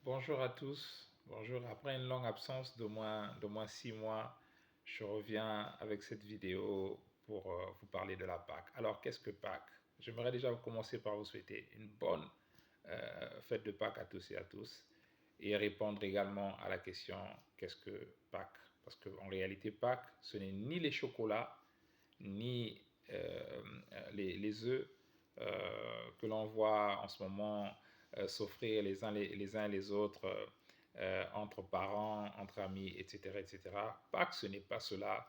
Bonjour à tous. Bonjour. Après une longue absence d'au moins 6 mois, je reviens avec cette vidéo pour vous parler de la Pâque. Alors, qu'est-ce que Pâques? J'aimerais déjà commencer par vous souhaiter une bonne fête de Pâques à tous et à tous et répondre également à la question qu'est-ce que Pâques? Parce qu'en réalité, Pâques, ce n'est ni les chocolats, ni les œufs que l'on voit en ce moment s'offrir les uns et les autres entre parents, entre amis, etc., etc. Pâques, ce n'est pas cela.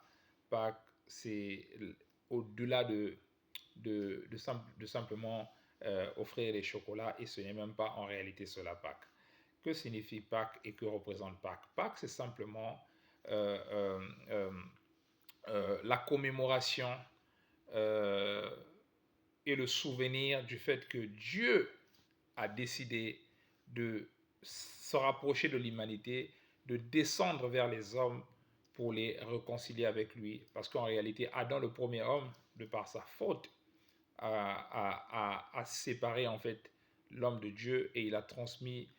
Pâques, c'est au-delà de simplement offrir les chocolats et ce n'est même pas en réalité cela Pâques. Que signifie Pâques et que représente Pâques? Pâques, c'est simplement euh, euh, euh, la commémoration euh, et le souvenir du fait que Dieu a décidé de se rapprocher de l'humanité, de descendre vers les hommes pour les réconcilier avec lui. Parce qu'en réalité, Adam, le premier homme, de par sa faute, a séparé en fait l'homme de Dieu et il a transmis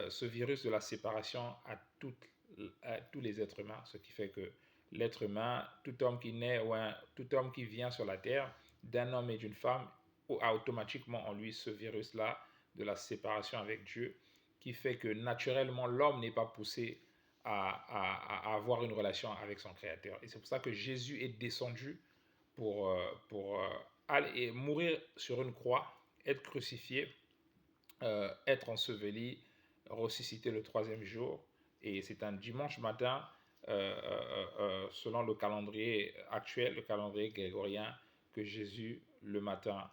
ce virus de la séparation à tous les êtres humains, ce qui fait que l'être humain, tout homme qui naît ou tout homme qui vient sur la terre d'un homme et d'une femme a automatiquement en lui ce virus-là de la séparation avec Dieu qui fait que naturellement l'homme n'est pas poussé à avoir une relation avec son Créateur. Et c'est pour ça que Jésus est descendu pour aller mourir sur une croix, être crucifié, être enseveli, ressuscité le troisième jour. Et c'est un dimanche matin, selon le calendrier actuel, le calendrier grégorien, que Jésus, le matin,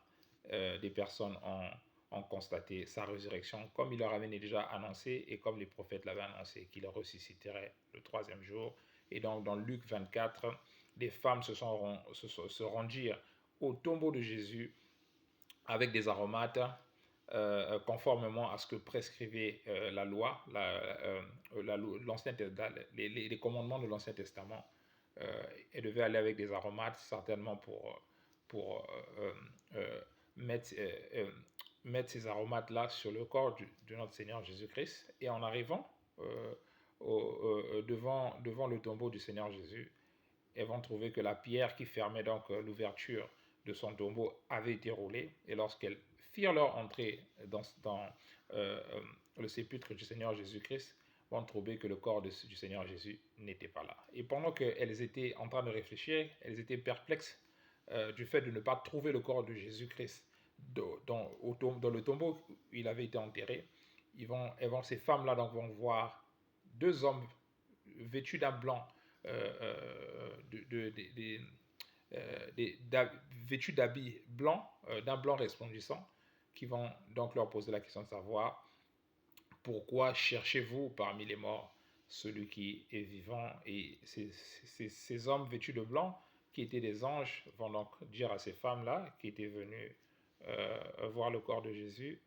des personnes ont constaté sa résurrection, comme il leur avait déjà annoncé et comme les prophètes l'avaient annoncé, qu'il ressusciterait le troisième jour. Et donc, dans Luc 24, des femmes se rendirent au tombeau de Jésus avec des aromates conformément à ce que prescrivait la loi, les commandements de l'Ancien Testament. Elle devait aller avec des aromates, certainement pour mettre, mettre ces aromates-là sur le corps de notre Seigneur Jésus-Christ. Et en arrivant devant le tombeau du Seigneur Jésus, elles vont trouver que la pierre qui fermait donc l'ouverture de son tombeau avait été roulée. Et lorsqu'elles firent leur entrée le sépulcre du Seigneur Jésus-Christ, vont trouver que le corps du Seigneur Jésus n'était pas là. Et pendant qu'elles étaient en train de réfléchir, elles étaient perplexes du fait de ne pas trouver le corps de Jésus-Christ dans le tombeau où il avait été enterré. Ces femmes-là donc vont voir deux hommes vêtus d'un blanc, vêtus d'habits blancs, d'un blanc resplendissant, qui vont donc leur poser la question de savoir pourquoi cherchez-vous parmi les morts celui qui est vivant. Et ces hommes vêtus de blanc, qui étaient des anges, vont donc dire à ces femmes-là qui étaient venues voir le corps de Jésus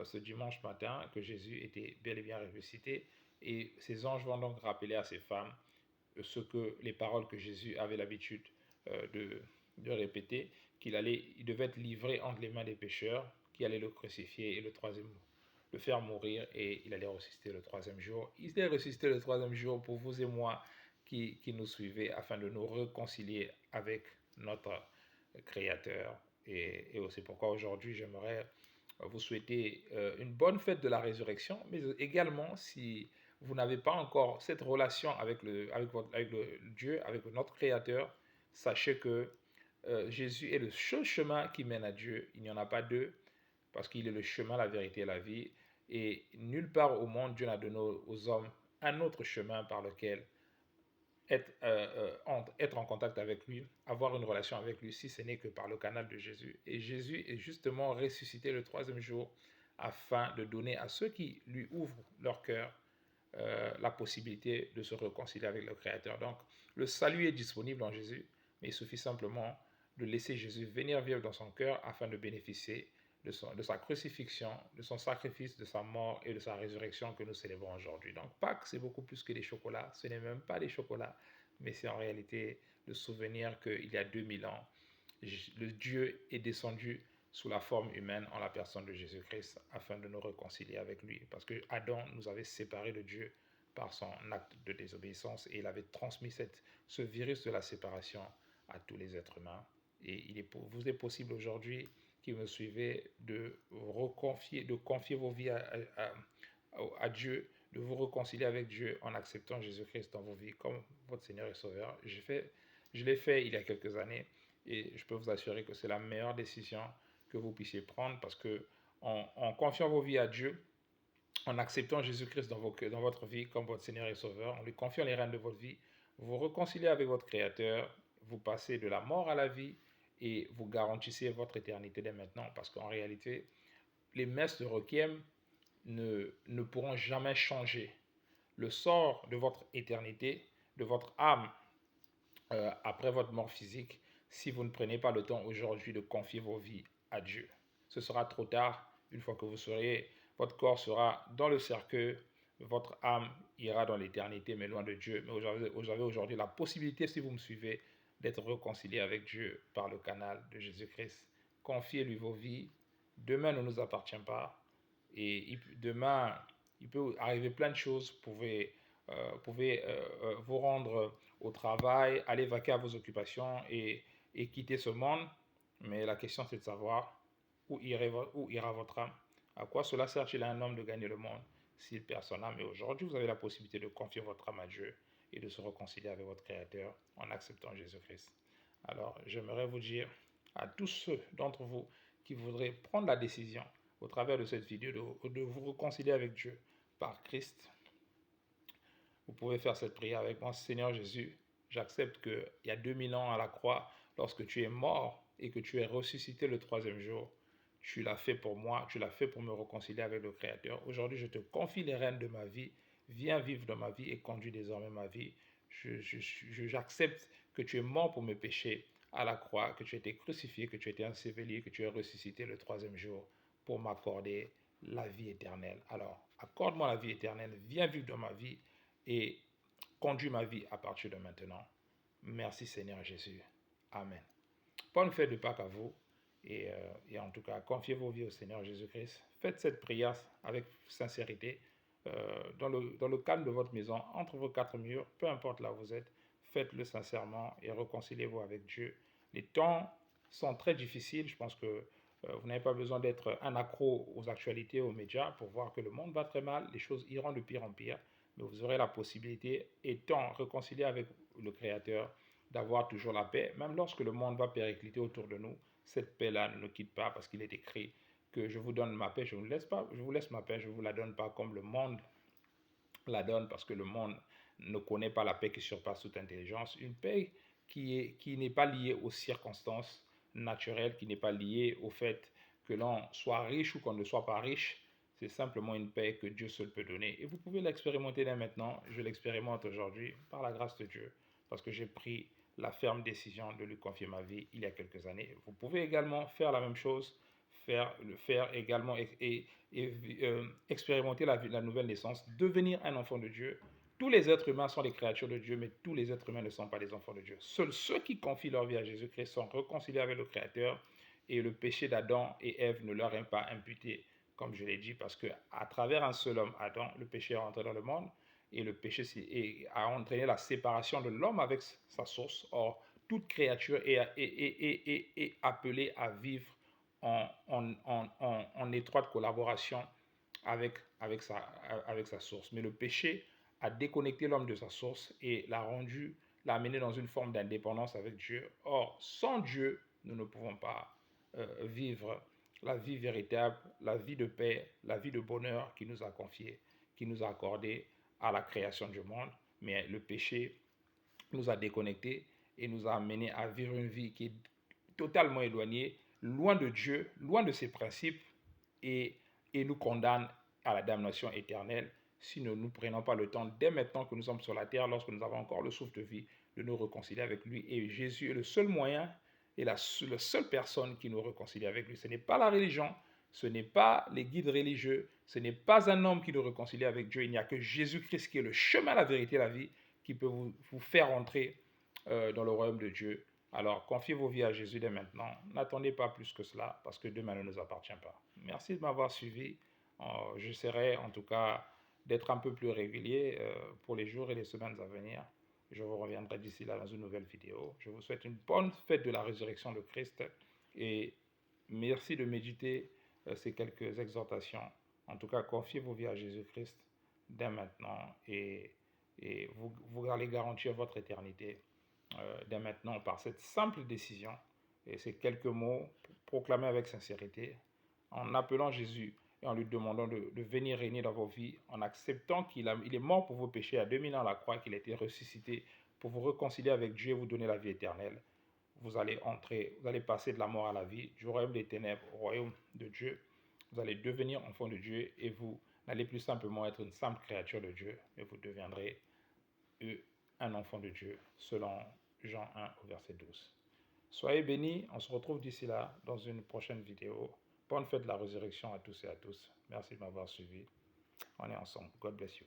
ce dimanche matin que Jésus était bel et bien ressuscité. Et ces anges vont donc rappeler à ces femmes les paroles que Jésus avait l'habitude de répéter, il devait être livré entre les mains des pécheurs, qui allaient le crucifier et le faire mourir et il allait ressusciter le troisième jour. Il est ressuscité le troisième jour pour vous et moi qui nous suivez afin de nous réconcilier avec notre Créateur. Et c'est pourquoi aujourd'hui j'aimerais vous souhaiter une bonne fête de la résurrection, mais également si vous n'avez pas encore cette relation avec le Dieu, avec notre Créateur, sachez que Jésus est le seul chemin qui mène à Dieu. Il n'y en a pas deux, parce qu'il est le chemin, la vérité et la vie. Et nulle part au monde, Dieu n'a donné aux hommes un autre chemin par lequel être en contact avec lui, avoir une relation avec lui, si ce n'est que par le canal de Jésus. Et Jésus est justement ressuscité le troisième jour afin de donner à ceux qui lui ouvrent leur cœur la possibilité de se réconcilier avec le Créateur. Donc, le salut est disponible en Jésus, mais il suffit simplement de laisser Jésus venir vivre dans son cœur afin de bénéficier de sa crucifixion, de son sacrifice, de sa mort et de sa résurrection que nous célébrons aujourd'hui. Donc Pâques, c'est beaucoup plus que des chocolats. Ce n'est même pas des chocolats, mais c'est en réalité le souvenir qu'il y a 2000 ans, le Dieu est descendu sous la forme humaine en la personne de Jésus-Christ afin de nous réconcilier avec lui. Parce que Adam nous avait séparés de Dieu par son acte de désobéissance et il avait transmis ce virus de la séparation à tous les êtres humains. Et vous est possible aujourd'hui, qui me suivez, de confier vos vies à Dieu, de vous réconcilier avec Dieu en acceptant Jésus-Christ dans vos vies comme votre Seigneur et Sauveur. Je l'ai fait il y a quelques années et je peux vous assurer que c'est la meilleure décision que vous puissiez prendre parce que en confiant vos vies à Dieu, en acceptant Jésus-Christ dans votre vie comme votre Seigneur et Sauveur, en lui confiant les rênes de votre vie, vous vous réconciliez avec votre Créateur, vous passez de la mort à la vie et vous garantissez votre éternité dès maintenant parce qu'en réalité, les messes de requiem ne pourront jamais changer le sort de votre éternité, de votre âme après votre mort physique si vous ne prenez pas le temps aujourd'hui de confier vos vies à Dieu. Ce sera trop tard, une fois que votre corps sera dans le cercueil, votre âme ira dans l'éternité, mais loin de Dieu. Mais vous avez aujourd'hui la possibilité, si vous me suivez, d'être réconcilié avec Dieu par le canal de Jésus-Christ. Confiez-lui vos vies. Demain ne nous appartient pas. Et demain, il peut arriver plein de choses. Vous pouvez vous rendre au travail, aller vaquer à vos occupations et quitter ce monde. Mais la question, c'est de savoir où ira votre âme. À quoi cela sert-il à un homme de gagner le monde s'il perd son âme? Et aujourd'hui, vous avez la possibilité de confier votre âme à Dieu et de se réconcilier avec votre Créateur en acceptant Jésus-Christ. Alors, j'aimerais vous dire à tous ceux d'entre vous qui voudraient prendre la décision au travers de cette vidéo de vous réconcilier avec Dieu par Christ, vous pouvez faire cette prière avec moi. Seigneur Jésus, j'accepte qu'il y a 2000 ans à la croix, lorsque tu es mort et que tu es ressuscité le troisième jour, tu l'as fait pour moi, tu l'as fait pour me réconcilier avec le Créateur. Aujourd'hui, je te confie les rênes de ma vie. Viens vivre dans ma vie et conduis désormais ma vie. J'accepte que tu es mort pour mes péchés à la croix, que tu as été crucifié, que tu as été enseveli, que tu es ressuscité le troisième jour pour m'accorder la vie éternelle. Alors, accorde-moi la vie éternelle, viens vivre dans ma vie et conduis ma vie à partir de maintenant. Merci Seigneur Jésus. Amen. Bonne fête de Pâques à vous. Et en tout cas, confiez vos vies au Seigneur Jésus-Christ. Faites cette prière avec sincérité, dans le calme de votre maison, entre vos quatre murs, peu importe là où vous êtes. Faites-le sincèrement et réconciliez-vous avec Dieu. Les temps sont très difficiles. Je pense que vous n'avez pas besoin d'être un accro aux actualités, aux médias, pour voir que le monde va très mal. Les choses iront de pire en pire. Mais vous aurez la possibilité, étant réconcilié avec le Créateur, d'avoir toujours la paix, même lorsque le monde va péricliter autour de nous. Cette paix-là ne nous quitte pas parce qu'il est écrit que je vous donne ma paix, je vous laisse ma paix, je ne vous la donne pas comme le monde la donne, parce que le monde ne connaît pas la paix qui surpasse toute intelligence. Une paix qui n'est pas liée aux circonstances naturelles, qui n'est pas liée au fait que l'on soit riche ou qu'on ne soit pas riche. C'est simplement une paix que Dieu seul peut donner. Et vous pouvez l'expérimenter dès maintenant. Je l'expérimente aujourd'hui par la grâce de Dieu, parce que j'ai pris la ferme décision de lui confier ma vie il y a quelques années. Vous pouvez également faire la même chose, faire également expérimenter la nouvelle naissance, devenir un enfant de Dieu. Tous les êtres humains sont les créatures de Dieu, mais tous les êtres humains ne sont pas des enfants de Dieu. Seuls ceux qui confient leur vie à Jésus-Christ sont réconciliés avec le Créateur, et le péché d'Adam et Ève ne leur est pas imputé, comme je l'ai dit, parce qu'à travers un seul homme, Adam, le péché est rentré dans le monde, et le péché a entraîné la séparation de l'homme avec sa source. Or, toute créature est appelée à vivre en étroite collaboration avec sa source. Mais le péché a déconnecté l'homme de sa source et l'a amené dans une forme d'indépendance avec Dieu. Or, sans Dieu, nous ne pouvons pas vivre la vie véritable, la vie de paix, la vie de bonheur qu'il nous a confiée, qu'il nous a accordée à la création du monde. Mais le péché nous a déconnectés et nous a amenés à vivre une vie qui est totalement éloignée, loin de Dieu, loin de ses principes, et nous condamne à la damnation éternelle si nous ne prenons pas le temps, dès maintenant que nous sommes sur la terre, lorsque nous avons encore le souffle de vie, de nous réconcilier avec lui. Et Jésus est le seul moyen et la seule personne qui nous réconcilie avec lui. Ce n'est pas la religion, ce n'est pas les guides religieux, ce n'est pas un homme qui nous réconcilie avec Dieu. Il n'y a que Jésus-Christ qui est le chemin, la vérité, la vie, qui peut vous faire entrer dans le royaume de Dieu Alors, confiez vos vies à Jésus dès maintenant. N'attendez pas plus que cela, parce que demain ne nous appartient pas. Merci de m'avoir suivi. J'essaierai en tout cas d'être un peu plus régulier pour les jours et les semaines à venir. Je vous reviendrai d'ici là dans une nouvelle vidéo. Je vous souhaite une bonne fête de la résurrection de Christ et merci de méditer ces quelques exhortations. En tout cas, confiez vos vies à Jésus-Christ dès maintenant et vous allez garantir votre éternité dès maintenant par cette simple décision et ces quelques mots proclamés avec sincérité en appelant Jésus et en lui demandant de venir régner dans vos vies, en acceptant qu'il est mort pour vos péchés à 2000 ans à la croix, qu'il a été ressuscité pour vous réconcilier avec Dieu et vous donner la vie éternelle. Vous allez entrer, vous allez passer de la mort à la vie, du royaume des ténèbres au royaume de Dieu. Vous allez devenir enfant de Dieu et vous n'allez plus simplement être une simple créature de Dieu, mais vous deviendrez un enfant de Dieu, selon Jean 1 au verset 12. Soyez bénis, on se retrouve d'ici là dans une prochaine vidéo. Bonne fête de la résurrection à tous et à tous. Merci de m'avoir suivi. On est ensemble. God bless you.